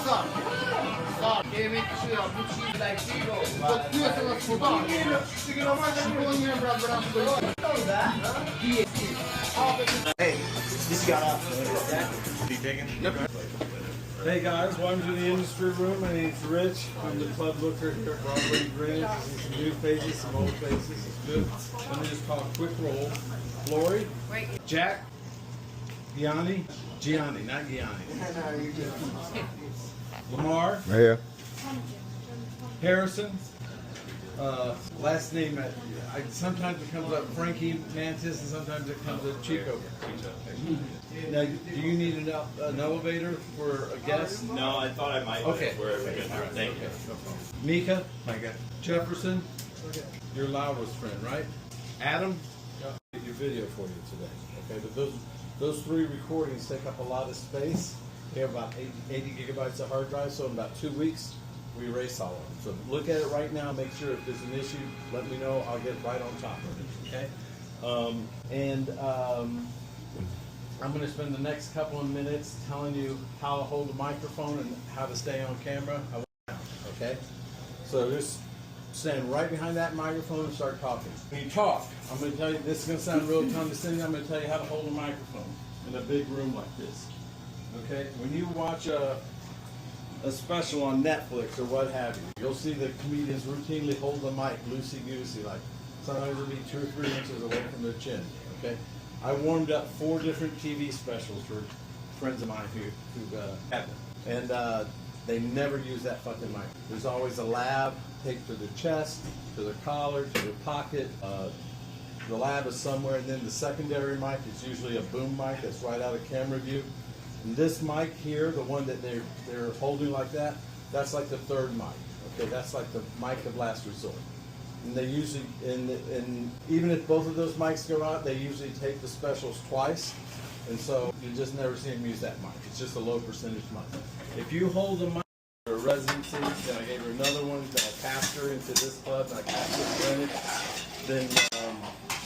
Stop. Yemek pişiyor. Bu çiğ like zero. Bakıyorsunuz sudan. Şiponya bırak. Hey, this got off. Hey guys, welcome to the industry room. My name's Rich. I'm the club booker here at Broadway Greenwich. You see some new faces, some old faces. It's good. Let me just call a quick roll. Lori, Jack, Gianni, not Gianni. Lamar, Right here. Harrison. Last name, sometimes it comes up Frankie Mantis, and sometimes it comes up Chico. Now, do you need an elevator for a guest? No, I thought I might. Okay. Wherever we get through. Thank you. Mika, Jefferson, your Laura's friend, right? Adam, I'll get your video for you today. Okay, but those three recordings take up a lot of space. They have about 80 gigabytes of hard drive, so in about 2 weeks, we erase all of them. So look at it right now, make sure if there's an issue, let me know, I'll get right on top of it, okay? I'm going to spend the next couple of minutes telling you how to hold the microphone and how to stay on camera, okay? So just stand right behind that microphone and start talking. When you talk, I'm going to tell you, this is going to sound real condescending, I'm going to tell you how to hold a microphone in a big room like this, okay? When you watch a special on Netflix or what have you, you'll see the comedians routinely hold the mic loosey-goosey, like sometimes it'll be 2 or 3 inches away from their chin, okay? I warmed up 4 different TV specials for friends of mine who have them. And they never use that fucking mic. There's always a lab taped to their chest, to their collar, to their pocket. The lab is somewhere, and then the secondary mic is usually a boom mic that's right out of camera view. And this mic here, the one that they're holding like that, that's like the third mic. Okay, that's like the mic of last resort. And they usually, and even if both of those mics go out, they usually take the specials twice. And so you just never see them use that mic. It's just a low percentage mic. If you hold a mic for a residency, then I gave her another one, then I passed her into this club, and I passed her to Greenwich. Then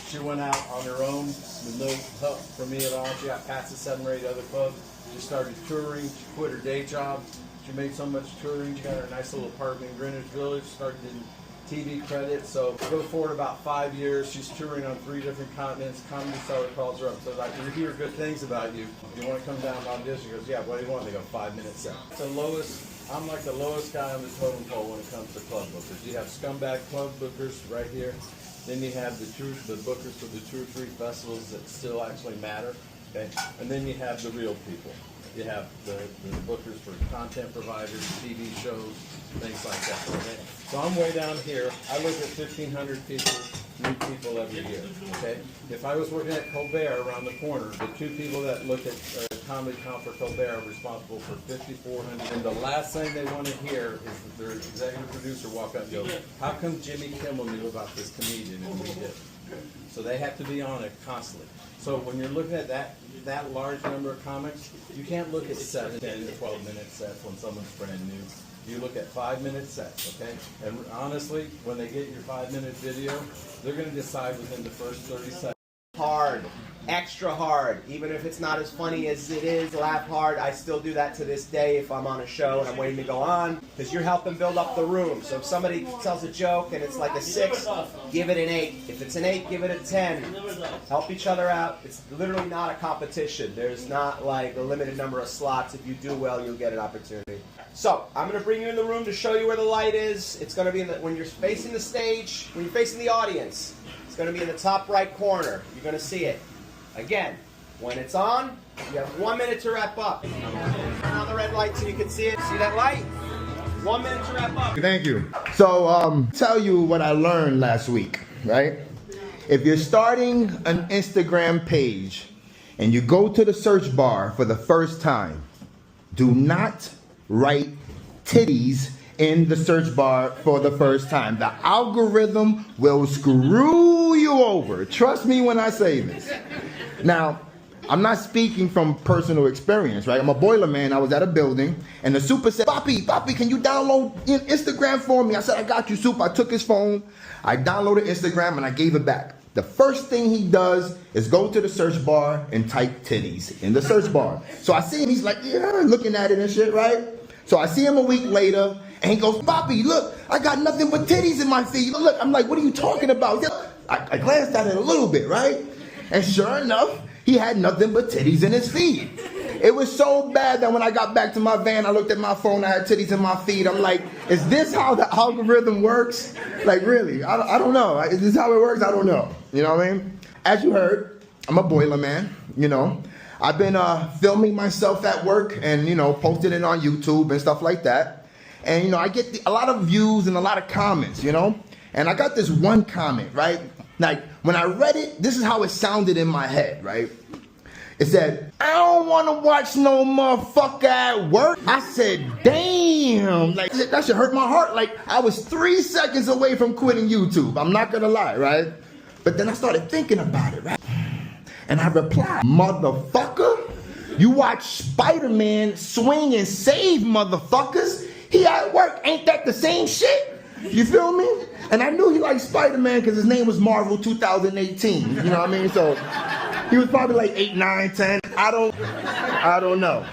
she went out on her own with no help from me at all. She got past the 7 or 8 other clubs. She started touring. She quit her day job. She made so much touring. She got her nice little apartment in Greenwich Village. Started getting TV credits. So go forward about 5 years. She's touring on 3 different continents. Comedy Cellar calls her up. So like, we hear good things about you. You want to come down and audition? She goes, yeah. What do you want? They go 5-minute set. The lowest. I'm like the lowest guy on the totem pole when it comes to club bookers. You have scumbag club bookers right here. Then you have the bookers for the 2 or 3 festivals that still actually matter. Okay, and then you have the real people. You have the bookers for content providers, TV shows, things like that. Okay? So I'm way down here. I look at 1,500 people, new people every year. Okay, if I was working at Colbert around the corner, the 2 people that look at comedy comp for Colbert are responsible for 5,400. And the last thing they want to hear is that their executive producer walk up and go, "How come Jimmy Kimmel knew about this comedian and we did?" So they have to be on it constantly. So when you're looking at that large number of comics, you can't look at 7, 10, 12-minute sets when someone's brand new. You look at 5-minute sets, okay? And honestly, when they get your 5-minute video, they're going to decide within the first 30 seconds. Hard, extra hard. Even if it's not as funny as it is, laugh hard. I still do that to this day if I'm on a show and I'm waiting to go on, because you're helping build up the room. So if somebody tells a joke and it's like a 6, give it an 8. If it's an 8, give it a 10. Help each other out. It's literally not a competition. There's not like a limited number of slots. If you do well, you'll get an opportunity. So I'm going to bring you in the room to show you where the light is. It's going to be when you're facing the stage, when you're facing the audience. It's going to be in the top right corner. You're going to see it. Again, when it's on, you have 1 minute to wrap up. Turn on the red light so you can see it. See that light? 1 minute to wrap up. Thank you. So, tell you what I learned last week, right? If you're starting an Instagram page and you go to the search bar for the first time, do not write titties in the search bar for the first time. The algorithm will screw you over. Trust me when I say this. Now, I'm not speaking from personal experience, right? I'm a boiler man. I was at a building, and the super said, Papi, can you download Instagram for me? I said, I got you, super. I took his phone, I downloaded Instagram, and I gave it back. the first thing he does is go to the search bar and type titties in the search bar. So I see him, he's like, yeah, looking at it and shit, right? So I see him a week later, and he goes, Bobby, look, I got nothing but titties in my feed. Look, I'm like, what are you talking about? I glanced at it a little bit, right? And sure enough, he had nothing but titties in his feed. It was so bad that when I got back to my van, I looked at my phone, I had titties in my feed. I'm like, is this how the algorithm works? Like, really? I don't know. Is this how it works? I don't know. You know what I mean? As you heard, I'm a boiler man, you know. I've been filming myself at work and, you know, posting it on YouTube and stuff like that. And, you know, I get a lot of views and a lot of comments, you know. And I got this one comment, right? Like, when I read it, this is how it sounded in my head, right? It said, I don't want to watch no motherfucker at work. I said, damn. Like, that should hurt my heart. Like, I was 3 seconds away from quitting YouTube. I'm not going to lie, right? But then I started thinking about it, right? And I replied, motherfucker, you watch Spider-Man swing and save motherfuckers? He at work. Ain't that the same shit? You feel me? And I knew he liked Spider-Man because his name was Marvel 2018. You know what I mean? So he was probably like 8, 9, 10. I don't know.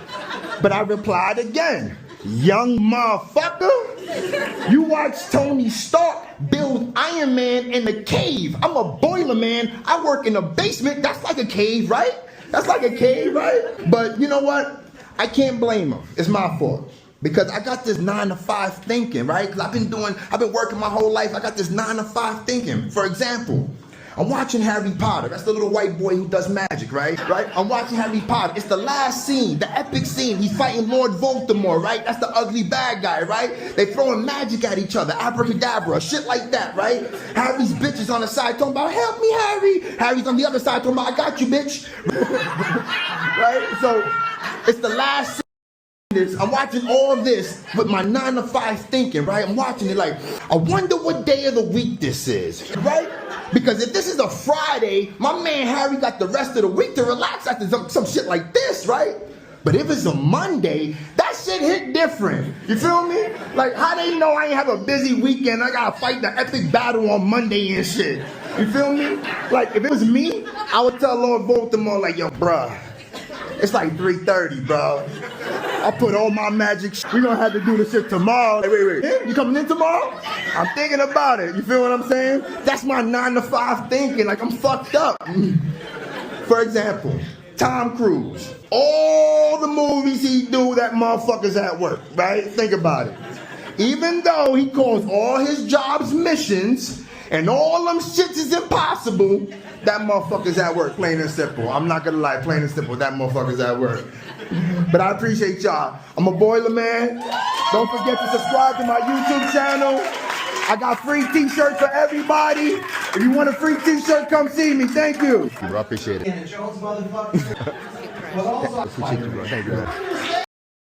But I replied again. Young motherfucker, you watch Tony Stark build Iron Man in a cave. I'm a boiler man. I work in a basement. That's like a cave, right? That's like a cave, right? But you know what? I can't blame him. It's my fault. Because I got this 9 to 5 thinking, right? Because I've been working my whole life. I got this 9 to 5 thinking. For example, I'm watching Harry Potter. That's the little white boy who does magic, right? I'm watching Harry Potter. It's the last scene, the epic scene. He's fighting Lord Voldemort, right? That's the ugly bad guy, right? They throwing magic at each other, abracadabra, shit like that, right? Harry's bitch is on the side talking about, help me, Harry. Harry's on the other side talking about, I got you, bitch. Right? So it's the last scene. I'm watching all this with my 9 to 5 thinking, right? I'm watching it like, I wonder what day of the week this is, right? Because if this is a Friday, my man Harry got the rest of the week to relax after some shit like this, right? But if it's a Monday, that shit hit different. You feel me? Like, how they know I ain't have a busy weekend? I gotta fight the epic battle on Monday and shit. You feel me? Like, if it was me, I would tell Lord Voldemort, like, yo, bruh, it's like 3:30, bro. I put all my magic we gonna have to do this shit tomorrow. Hey, wait. Yeah, you coming in tomorrow? I'm thinking about it. You feel what I'm saying? That's my 9 to 5 thinking. Like, I'm fucked up. For example, Tom Cruise. All the movies he do, that motherfucker's at work, right? Think about it. Even though he calls all his jobs missions and all them shits is impossible, that motherfucker's at work, plain and simple. I'm not gonna lie, plain and simple, that motherfucker's at work. But I appreciate y'all. I'm a boiler man. Don't forget to subscribe to my YouTube channel. I got free t-shirts for everybody. If you want a free t-shirt, come see me. Thank you. I appreciate it. Jones, motherfucker. Appreciate you, bro. Thank you, man.